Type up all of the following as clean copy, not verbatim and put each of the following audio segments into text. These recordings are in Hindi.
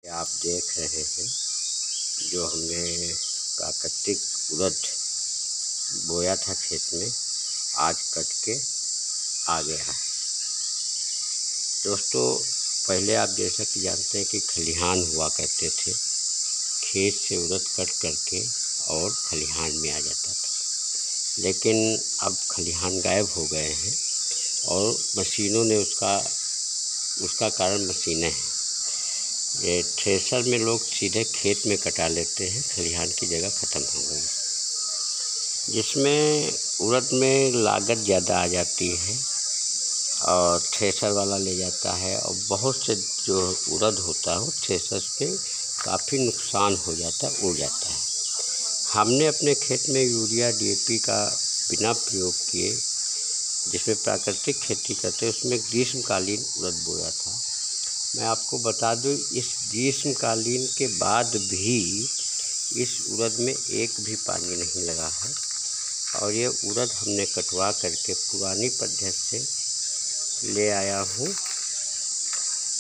आप देख रहे हैं जो हमने प्राकृतिक उड़द बोया था खेत में, आज कट के आ गया है। दोस्तों, पहले आप जैसा कि जानते हैं कि खलिहान हुआ करते थे, खेत से उड़द कट करके और खलिहान में आ जाता था। लेकिन अब खलिहान गायब हो गए हैं और मशीनों ने उसका कारण मशीनें हैं। ये थ्रेशर में लोग सीधे खेत में कटा लेते हैं, खलिहान की जगह ख़त्म हो गई, जिसमें उड़द में लागत ज़्यादा आ जाती है और थ्रेशर वाला ले जाता है और बहुत से जो उड़द होता है वो थ्रेशर पे काफ़ी नुकसान हो जाता है, उड़ जाता है। हमने अपने खेत में यूरिया DAP का बिना प्रयोग किए, जिसमें प्राकृतिक खेती करते हैं, उसमें ग्रीष्मकालीन उड़द बोया था। मैं आपको बता दूं, इस ग्रीष्मकालीन के बाद भी इस उड़द में एक भी पानी नहीं लगा है और ये उड़द हमने कटवा करके पुरानी पद्धति से ले आया हूँ,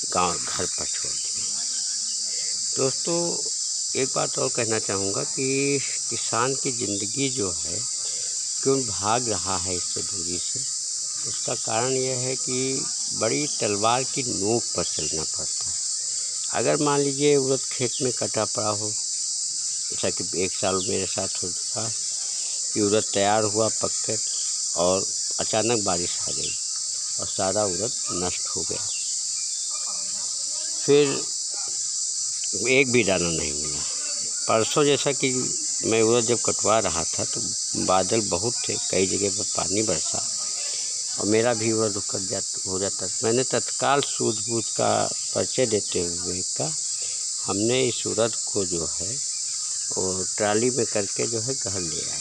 गांव घर पर छोड़ दिया। दोस्तों, एक बात और कहना चाहूँगा कि किसान की ज़िंदगी जो है क्यों भाग रहा है इससे दूरी से, उसका कारण यह है कि बड़ी तलवार की नोक पर चलना पड़ता है। अगर मान लीजिए उड़द खेत में कटा पड़ा हो, जैसा कि एक साल मेरे साथ हो चुका है कि उड़द तैयार हुआ पककर और अचानक बारिश आ गई और सारा उड़द नष्ट हो गया, फिर एक भी दाना नहीं मिला। परसों जैसा कि मैं उड़द जब कटवा रहा था तो बादल बहुत थे, कई जगह पर पानी बरसा और मेरा भी उड़द हो जाता। मैंने तत्काल सूझबूझ का परिचय देते हुए का हमने इस उड़द को जो है वो ट्राली में करके जो है घर ले आए।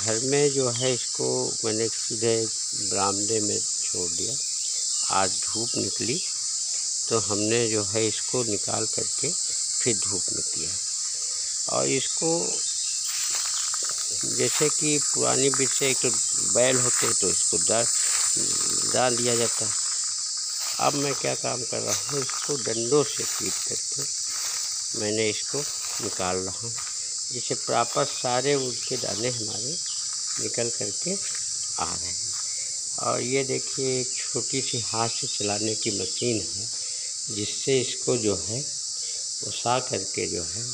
घर में जो है इसको मैंने सीधे बरामदे में छोड़ दिया। आज धूप निकली तो हमने जो है इसको निकाल करके फिर धूप में किया और इसको जैसे कि पुरानी बीज से एक तो बैल होते तो इसको डाल दिया जाता है। अब मैं क्या काम कर रहा हूँ, इसको डंडों से पीट करके मैंने इसको निकाल रहा हूँ, जिससे प्रॉपर सारे उसके दाने हमारे निकल करके आ रहे हैं। और ये देखिए, एक छोटी सी हाथ से चलाने की मशीन है, जिससे इसको जो है उसा करके जो है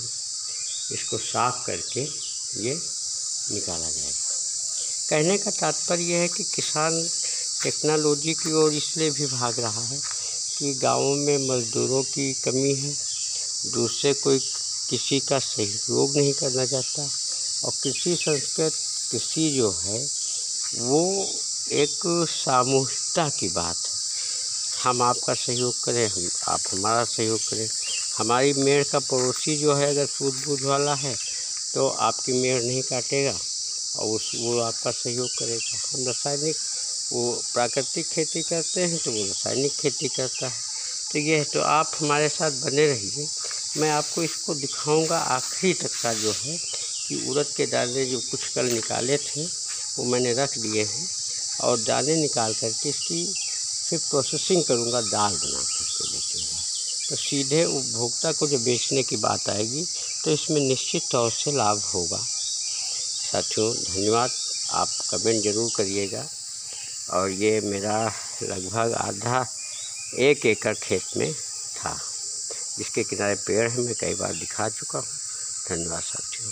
इसको साफ करके ये निकाला जाएगा। कहने का तात्पर्य यह है कि किसान टेक्नोलॉजी की ओर इसलिए भी भाग रहा है कि गाँवों में मज़दूरों की कमी है, दूसरे कोई किसी का सहयोग नहीं करना चाहता और कृषि जो है वो एक सामूहिकता की बात है। हम आपका सहयोग करें, आप हमारा सहयोग करें। हमारी मेड़ का पड़ोसी जो है अगर सूझबूझ वाला है तो आपकी मेड़ नहीं काटेगा और वो आपका सहयोग करेगा। हम वो प्राकृतिक खेती करते हैं तो वो रासायनिक खेती करता है। तो ये है, तो आप हमारे साथ बने रहिए। मैं आपको इसको दिखाऊंगा आखिरी तक का जो है कि उड़द के दाने जो कुछ कल निकाले थे वो मैंने रख दिए हैं और दाने निकाल करके इसकी फिर प्रोसेसिंग करूंगा, दाल बना करके बेचूँगा। तो सीधे उपभोक्ता को जब बेचने की बात आएगी तो इसमें निश्चित तौर से लाभ होगा। साथियों, धन्यवाद। आप कमेंट ज़रूर करिएगा। और ये मेरा लगभग आधा 1 एकड़ खेत में था, जिसके किनारे पेड़ है, मैं कई बार दिखा चुका हूँ। धन्यवाद साथियों।